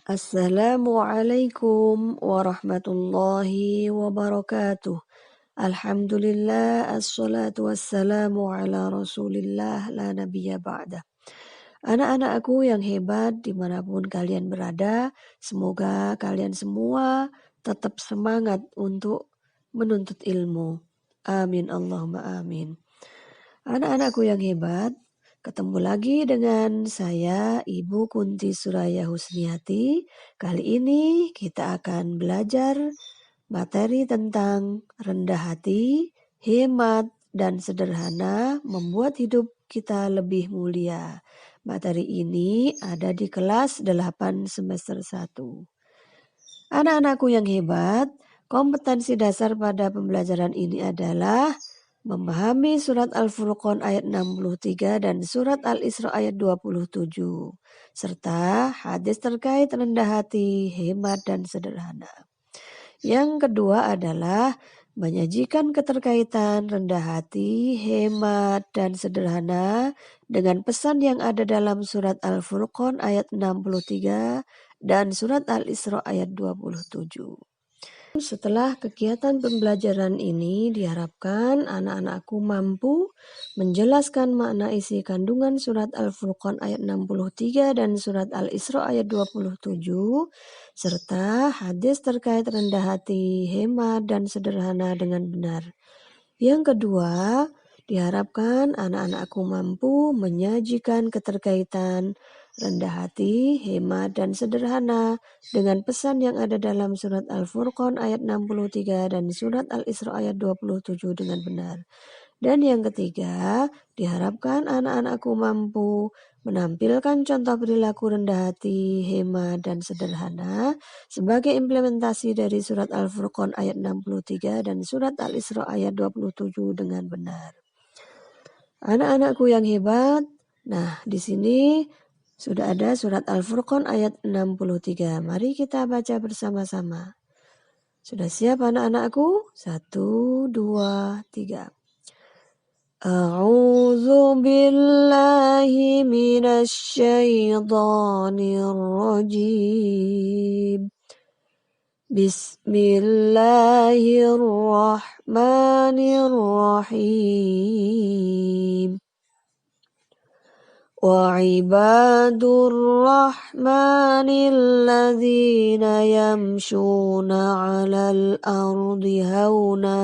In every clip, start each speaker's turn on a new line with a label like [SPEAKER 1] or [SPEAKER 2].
[SPEAKER 1] Assalamualaikum warahmatullahi wabarakatuh. Alhamdulillah, assalatu wassalamu ala rasulillah la nabiyya ba'dah. Anak-anakku yang hebat dimanapun kalian berada, semoga kalian semua tetap semangat untuk menuntut ilmu. Amin Allahumma amin. Anak-anakku yang hebat, ketemu lagi dengan saya, Ibu Kunti Suraya Husniati. Kali ini kita akan belajar materi tentang rendah hati, hemat, dan sederhana membuat hidup kita lebih mulia. Materi ini ada di kelas 8 semester 1. Anak-anakku yang hebat, kompetensi dasar pada pembelajaran ini adalah memahami surat Al-Furqan ayat 63 dan surat Al-Isra ayat 27, serta hadis terkait rendah hati, hemat, dan sederhana. Yang kedua adalah menyajikan keterkaitan rendah hati, hemat, dan sederhana dengan pesan yang ada dalam surat Al-Furqan ayat 63 dan surat Al-Isra ayat 27. Setelah kegiatan pembelajaran ini diharapkan anak-anakku mampu menjelaskan makna isi kandungan surat Al-Furqan ayat 63 dan surat Al-Isra ayat 27 serta hadis terkait rendah hati, hemat, dan sederhana dengan benar. Yang kedua, diharapkan anak-anakku mampu menyajikan keterkaitan rendah hati, hemat, dan sederhana dengan pesan yang ada dalam surat Al-Furqan ayat 63 dan surat Al-Isra ayat 27 dengan benar. Dan yang ketiga, diharapkan anak-anakku mampu menampilkan contoh perilaku rendah hati, hemat, dan sederhana sebagai implementasi dari surat Al-Furqan ayat 63 dan surat Al-Isra ayat 27 dengan benar. Anak-anakku yang hebat, nah di sini sudah ada surat Al-Furqan ayat 63. Mari kita baca bersama-sama. Sudah siap anak-anakku? 1, 2, 3. A'udzu billahi minasyaitonir rajim. Bismillahirrahmanirrahim. وعباد الرحمن الذين يمشون على الأرض هونا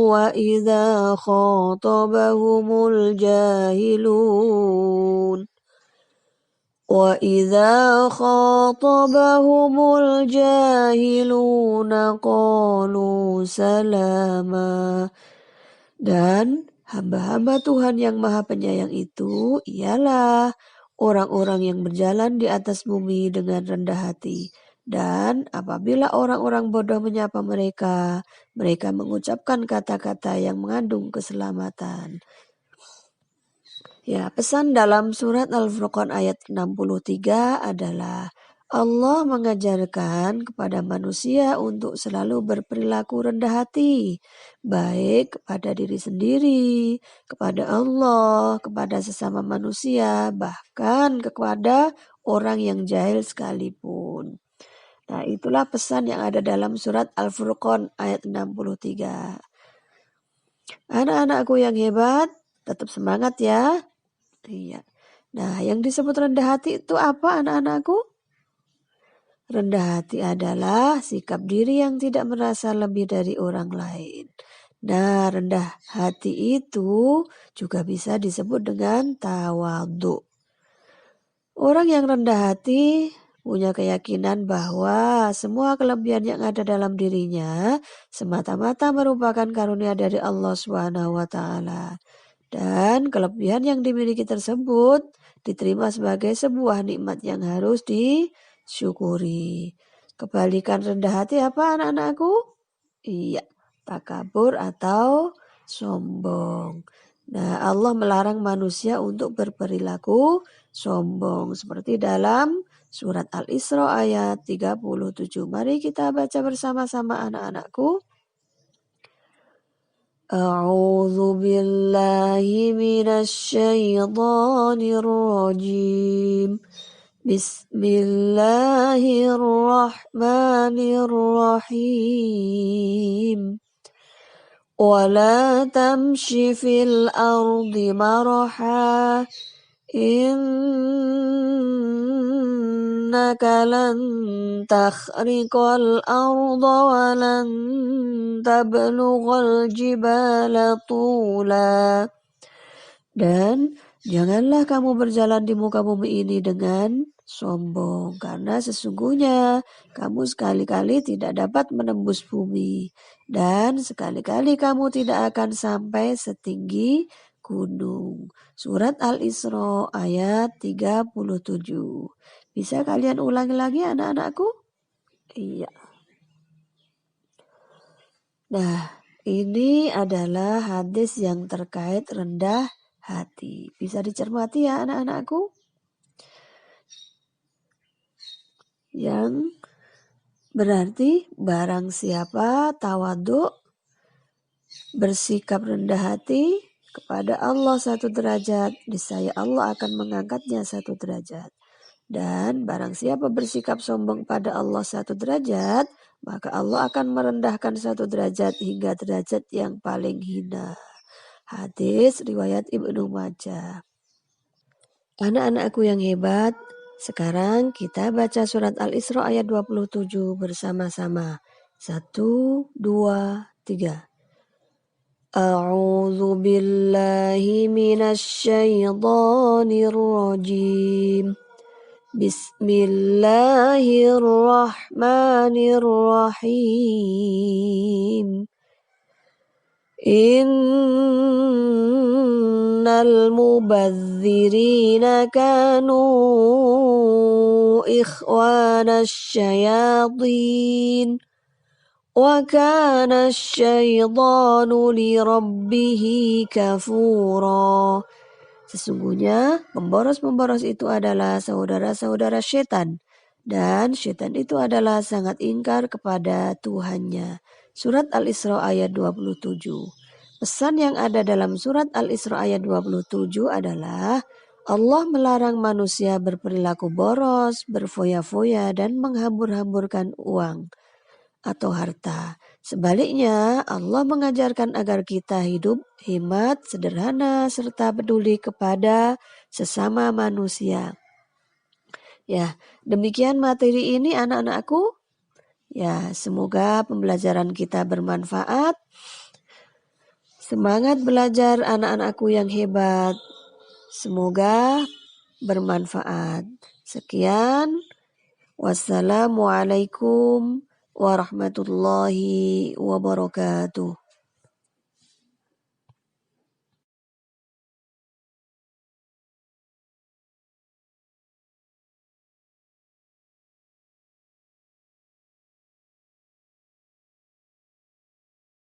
[SPEAKER 1] وإذا خاطبهم الجاهلون قالوا سلاما. Dan hamba-hamba Tuhan yang Maha Penyayang itu ialah orang-orang yang berjalan di atas bumi dengan rendah hati. Dan apabila orang-orang bodoh menyapa mereka, mereka mengucapkan kata-kata yang mengandung keselamatan. Ya, pesan dalam surat Al-Furqan ayat 63 adalah Allah mengajarkan kepada manusia untuk selalu berperilaku rendah hati, baik kepada diri sendiri, kepada Allah, kepada sesama manusia, bahkan kepada orang yang jahil sekalipun. Nah, itulah pesan yang ada dalam surat Al-Furqan ayat 63. Anak-anakku yang hebat, tetap semangat ya. Iya. Nah, yang disebut rendah hati itu apa anak-anakku? Rendah hati adalah sikap diri yang tidak merasa lebih dari orang lain. Nah, rendah hati itu juga bisa disebut dengan tawadhu. Orang yang rendah hati punya keyakinan bahwa semua kelebihan yang ada dalam dirinya semata-mata merupakan karunia dari Allah SWT. Dan kelebihan yang dimiliki tersebut diterima sebagai sebuah nikmat yang harus disyukuri. Kebalikan rendah hati apa anak-anakku? Iya, takabur atau sombong. Nah, Allah melarang manusia untuk berperilaku sombong seperti dalam surat Al-Isra ayat 37. Mari kita baca bersama-sama anak-anakku. A'udzu billahi minasy syaithanir rajim. Bismillahirrahmanirrahim. Wala tamshi fil ardi maraha innaka lan takhriqal arda wa lan tablughal jibala tula. Dan janganlah kamu berjalan di muka bumi ini dengan sombong, karena sesungguhnya kamu sekali-kali tidak dapat menembus bumi, dan sekali-kali kamu tidak akan sampai setinggi gunung. Surat Al-Isra ayat 37. Bisa kalian ulangi lagi anak-anakku? Iya. Nah, ini adalah hadis yang terkait rendah hati. Bisa dicermati ya anak-anakku? Yang berarti barang siapa tawadhu, bersikap rendah hati kepada Allah 1 derajat, niscaya Allah akan mengangkatnya 1 derajat. Dan barang siapa bersikap sombong pada Allah 1 derajat, maka Allah akan merendahkan 1 derajat hingga derajat yang paling hina. Hadis riwayat Ibnu Majah. Anak-anakku yang hebat, sekarang kita baca surat Al-Isra ayat 27 bersama-sama. 1, 2, 3. A'udzu billahi minasy syaithanir rajim. Bismillahirrahmanirrahim. Innal mubadzirina kanu ikhwanasy syayatin wa kana asy-syaitanu li rabbih kafura. Sesungguhnya pemboros-pemboros itu adalah saudara-saudara setan, dan setan itu adalah sangat ingkar kepada Tuhannya. Surat Al-Isra ayat 27. Pesan yang ada dalam surat Al-Isra ayat 27 adalah Allah melarang manusia berperilaku boros, berfoya-foya, dan menghambur-hamburkan uang atau harta. Sebaliknya, Allah mengajarkan agar kita hidup hemat, sederhana, serta peduli kepada sesama manusia. Ya, demikian materi ini anak-anakku. Ya, semoga pembelajaran kita bermanfaat. Semangat belajar anak-anakku yang hebat. Semoga bermanfaat. Sekian. Wassalamualaikum warahmatullahi wabarakatuh.